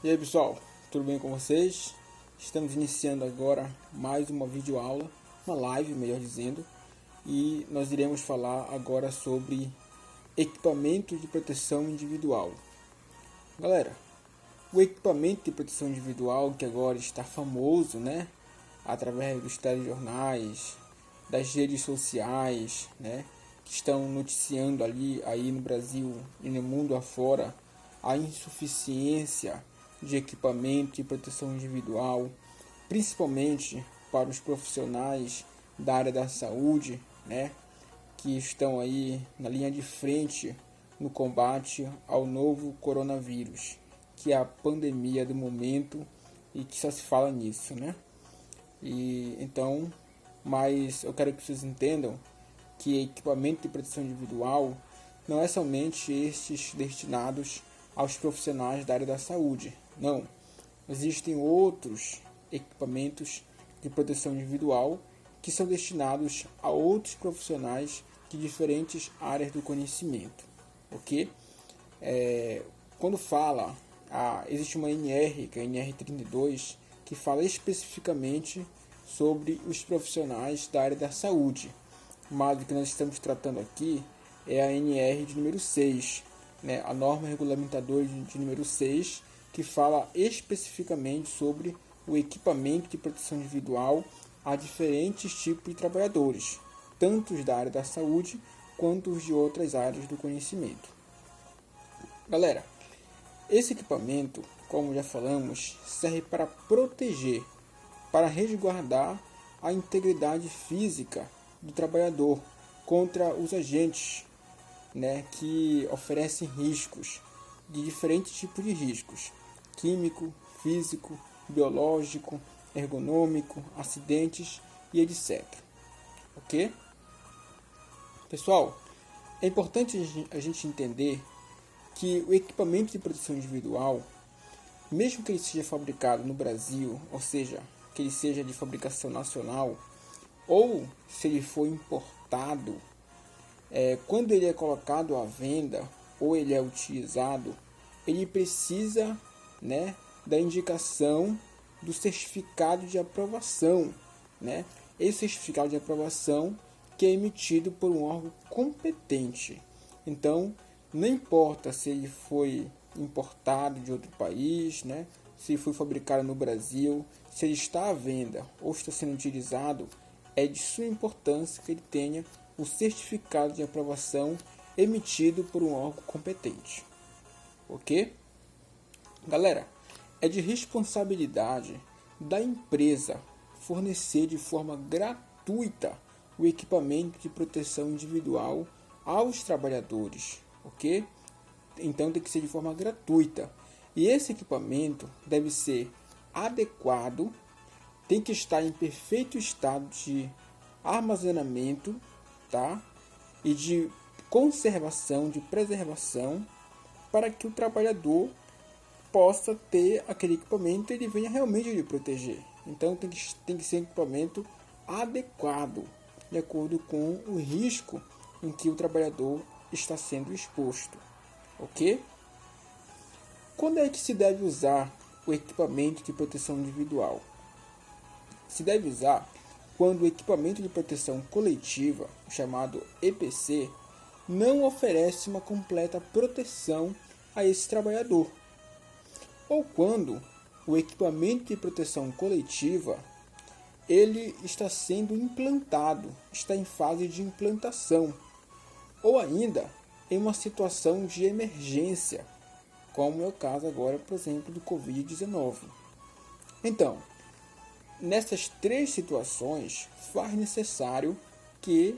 E aí pessoal, tudo bem com vocês? Estamos iniciando agora mais uma videoaula, uma live melhor dizendo, e nós iremos falar agora sobre equipamento de proteção individual. Galera, o equipamento de proteção individual que agora está famoso, né? Através dos telejornais, das redes sociais, né? Que estão noticiando aí no Brasil e no mundo afora a insuficiência de equipamento e proteção individual, principalmente para os profissionais da área da saúde, né, que estão aí na linha de frente no combate ao novo coronavírus, que é a pandemia do momento e que só se fala nisso, né? E então, mas eu quero que vocês entendam que equipamento de proteção individual não é somente estes destinados aos profissionais da área da saúde. Não, existem outros equipamentos de proteção individual que são destinados a outros profissionais de diferentes áreas do conhecimento, ok? Quando fala, existe uma NR, que é a NR32, que fala especificamente sobre os profissionais da área da saúde, mas o que nós estamos tratando aqui é a NR de número 6, né, a norma regulamentadora de número 6, que fala especificamente sobre o equipamento de proteção individual a diferentes tipos de trabalhadores, tanto os da área da saúde quanto os de outras áreas do conhecimento. Galera, esse equipamento, como já falamos, serve para proteger, para resguardar a integridade física do trabalhador contra os agentes, né, que oferecem riscos, de diferentes tipos de riscos: químico, físico, biológico, ergonômico, acidentes e etc. Ok? Pessoal, é importante a gente entender que o equipamento de proteção individual, mesmo que ele seja fabricado no Brasil, ou seja, que ele seja de fabricação nacional, ou se ele for importado, quando ele é colocado à venda ou ele é utilizado, ele precisa, né, da indicação do certificado de aprovação, né? Esse certificado de aprovação que é emitido por um órgão competente. Então, não importa se ele foi importado de outro país, né? Se ele foi fabricado no Brasil, se ele está à venda ou está sendo utilizado, é de suma importância que ele tenha o certificado de aprovação emitido por um órgão competente. Ok? Galera, é de responsabilidade da empresa fornecer de forma gratuita o equipamento de proteção individual aos trabalhadores, ok? Então tem que ser de forma gratuita. E esse equipamento deve ser adequado, tem que estar em perfeito estado de armazenamento, tá? E de conservação, de preservação, para que o trabalhador possa ter aquele equipamento e ele venha realmente lhe proteger. Então tem que ser um equipamento adequado, de acordo com o risco em que o trabalhador está sendo exposto, ok? Quando é que se deve usar o equipamento de proteção individual? Se deve usar quando o equipamento de proteção coletiva, chamado EPC, não oferece uma completa proteção a esse trabalhador, ou quando o equipamento de proteção coletiva ele está sendo implantado, está em fase de implantação, ou ainda em uma situação de emergência, como é o caso agora, por exemplo, do Covid-19. Então, nessas três situações, faz necessário que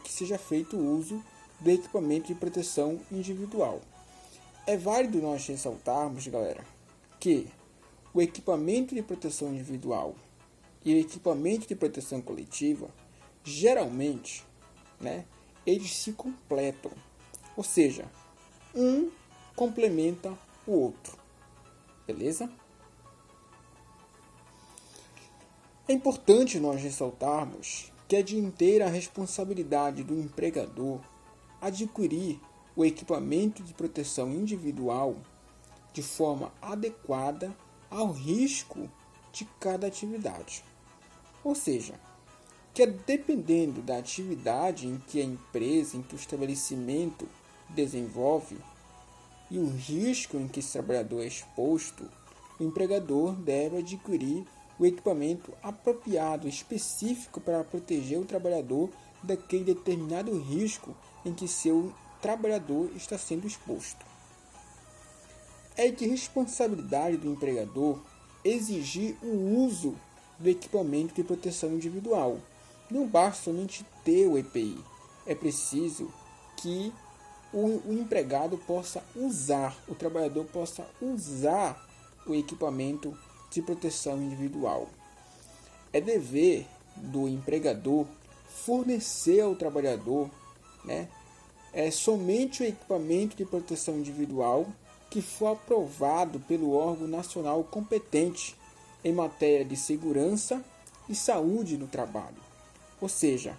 que seja feito o uso do equipamento de proteção individual. É válido nós ressaltarmos, galera, que o equipamento de proteção individual e o equipamento de proteção coletiva, geralmente, né, eles se completam. Ou seja, um complementa o outro. Beleza? É importante nós ressaltarmos que é de inteira responsabilidade do empregador adquirir o equipamento de proteção individual de forma adequada ao risco de cada atividade. Ou seja, que dependendo da atividade em que a empresa, em que o estabelecimento desenvolve e o risco em que esse trabalhador é exposto, o empregador deve adquirir o equipamento apropriado, específico para proteger o trabalhador daquele determinado risco em que seu trabalhador está sendo exposto. É de responsabilidade do empregador exigir o uso do equipamento de proteção individual. Não basta somente ter o EPI, é preciso que o empregado possa usar, o trabalhador possa usar o equipamento de proteção individual. É dever do empregador fornecer ao trabalhador, somente o equipamento de proteção individual que for aprovado pelo órgão nacional competente em matéria de segurança e saúde no trabalho. Ou seja,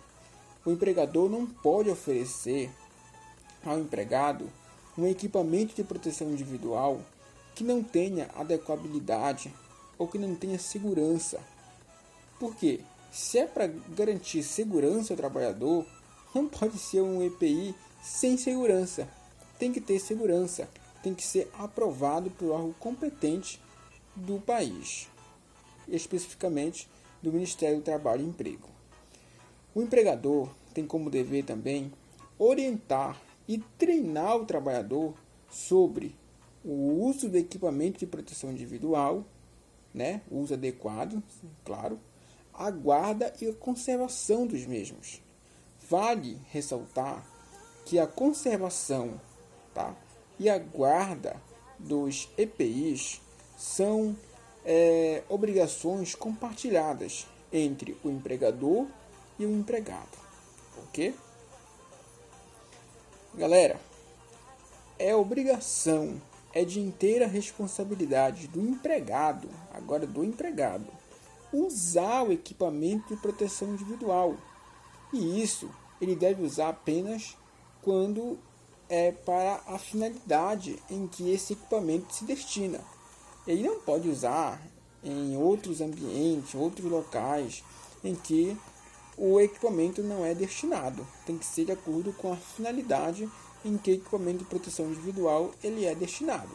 o empregador não pode oferecer ao empregado um equipamento de proteção individual que não tenha adequabilidade ou que não tenha segurança. Por quê? Se é para garantir segurança ao trabalhador, não pode ser um EPI sem segurança. Tem que ter segurança, tem que ser aprovado pelo órgão competente do país, especificamente do Ministério do Trabalho e Emprego. O empregador tem como dever também orientar e treinar o trabalhador sobre o uso do equipamento de proteção individual, o uso adequado, claro, a guarda e a conservação dos mesmos. Vale ressaltar que a conservação, e a guarda dos EPIs são obrigações compartilhadas entre o empregador e o empregado, ok? Galera, é obrigação, é de inteira responsabilidade do empregado, usar o equipamento de proteção individual. E isso ele deve usar apenas quando é para a finalidade em que esse equipamento se destina. Ele não pode usar em outros ambientes, outros locais em que o equipamento não é destinado. Tem que ser de acordo com a finalidade em que o equipamento de proteção individual ele é destinado.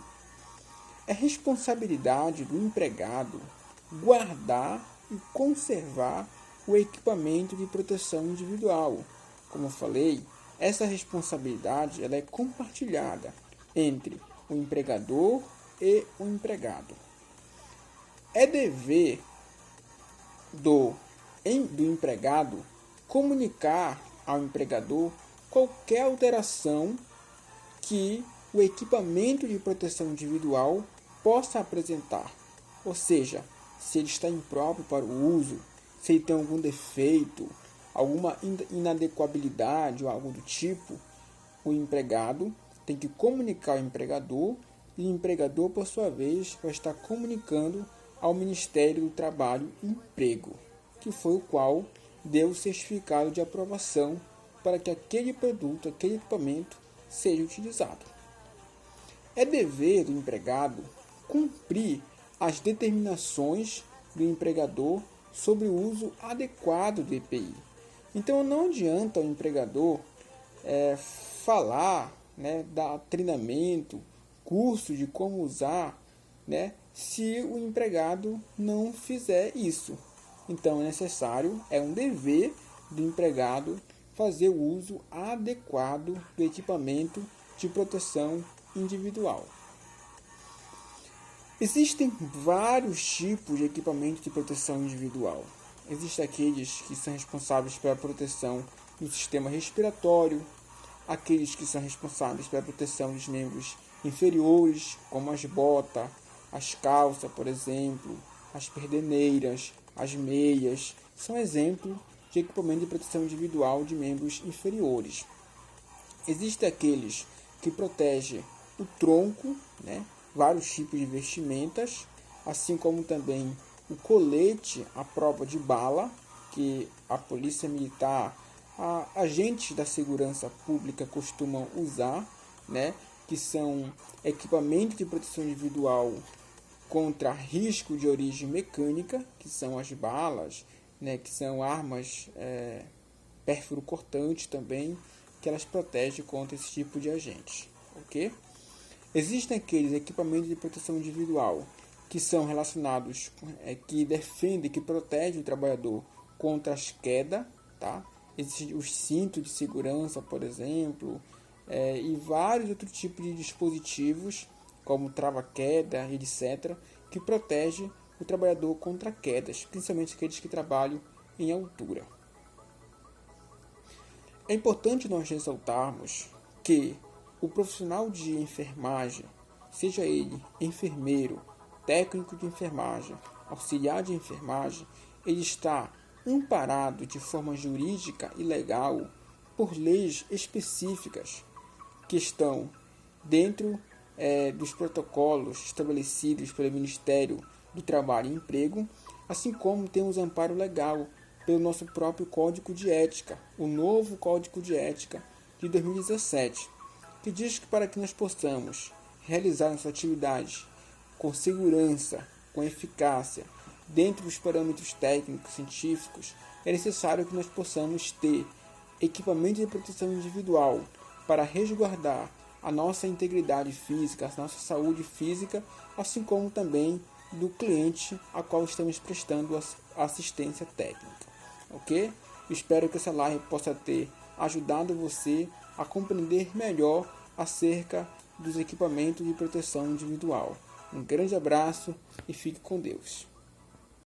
É responsabilidade do empregado guardar e conservar o equipamento de proteção individual. Como eu falei, essa responsabilidade ela é compartilhada entre o empregador e o empregado. É dever do empregado comunicar ao empregador qualquer alteração que o equipamento de proteção individual possa apresentar. Ou seja, se ele está impróprio para o uso, se ele tem algum defeito, alguma inadequabilidade ou algo do tipo, o empregado tem que comunicar ao empregador e o empregador, por sua vez, vai estar comunicando ao Ministério do Trabalho e Emprego, que foi o qual deu o certificado de aprovação para que aquele produto, aquele equipamento, seja utilizado. É dever do empregado cumprir as determinações do empregador sobre o uso adequado do EPI. Então não adianta o empregador falar, dar treinamento, curso de como usar, se o empregado não fizer isso. Então é um dever do empregado fazer o uso adequado do equipamento de proteção individual. Existem vários tipos de equipamento de proteção individual. Existem aqueles que são responsáveis pela proteção do sistema respiratório, aqueles que são responsáveis pela proteção dos membros inferiores, como as botas, as calças, por exemplo, as perdeneiras, as meias, são exemplos de equipamento de proteção individual de membros inferiores. Existem aqueles que protegem o tronco, vários tipos de vestimentas, assim como também o colete à prova de bala, que a polícia militar, agentes da segurança pública costumam usar, que são equipamentos de proteção individual contra risco de origem mecânica, que são as balas, né, que são armas pérfuro-cortantes também, que elas protegem contra esse tipo de agente, ok? Existem aqueles equipamentos de proteção individual que são relacionados, que defendem, que protegem o trabalhador contra as quedas, tá? Existem os cintos de segurança, por exemplo, e vários outros tipos de dispositivos, como trava-queda, etc., que protegem o trabalhador contra quedas, principalmente aqueles que trabalham em altura. É importante nós ressaltarmos que o profissional de enfermagem, seja ele enfermeiro, técnico de enfermagem, auxiliar de enfermagem, ele está amparado de forma jurídica e legal por leis específicas que estão dentro dos protocolos estabelecidos pelo Ministério do Trabalho e Emprego, assim como temos amparo legal pelo nosso próprio Código de Ética, o novo Código de Ética de 2017, que diz que para que nós possamos realizar nossas atividades com segurança, com eficácia, dentro dos parâmetros técnicos, científicos, é necessário que nós possamos ter equipamento de proteção individual para resguardar a nossa integridade física, a nossa saúde física, assim como também do cliente a qual estamos prestando assistência técnica, ok? Espero que essa live possa ter ajudado você a compreender melhor acerca dos equipamentos de proteção individual. Um grande abraço e fique com Deus.